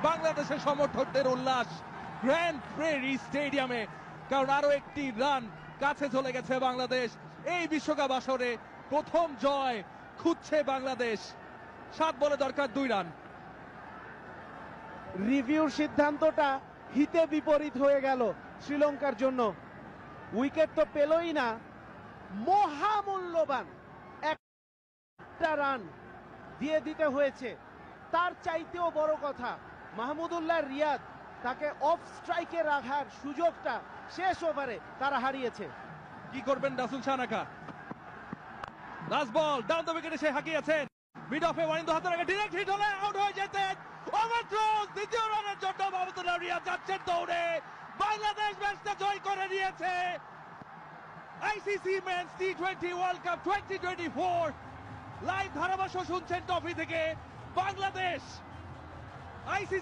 বাংলাদেশের সমর্থকদের উল্লাস গ্র্যান্ড প্রেরি স্টেডিয়ামে, কারণ আরো একটি রান কাছে চলে গেছে বাংলাদেশ। এই বিশ্বকাপ আসরে প্রথম জয় খুঁজছে বাংলাদেশ। 7 বলে দরকার 2 রান। রিভিউর সিদ্ধান্তটা হিতে বিপরীত হয়ে গেল শ্রীলঙ্কার জন্য। উইকেট তো পেলই না, মহামূল্যবান একটা রান দিয়ে দিতে হয়েছে। তার চাইতেও বড় কথা, মাহমুদুল্লাহ রিয়াদ তাকে অফ স্ট্রাইকে রাখার সুযোগটা শেষ ওভারে তারা হারিয়েছে। কি করবেন রাসুল শাহনাকা? লাস্ট বল, ডাউন দ্য উইকেটে সে হাঁকিয়েছেন। মিড অফে ওয়ানিন্দু হাতের আগে ডিরেক্ট হিট হলে আউট হয়ে যেতেন। ওভারথ্রোজ, দ্বিতীয় রানের জন্য মাহমুদুল্লাহ রিয়াদ যাচ্ছেন দৌড়ে। বাংলাদেশ ম্যাচটা জয় করে নিয়েছে। আইসিসি মেন্স টি20 ওয়ার্ল্ড কাপ 2024 লাইভ ধারাভাষ্য শুনছেন ট্রফি থেকে। বাংলাদেশ আইসিসি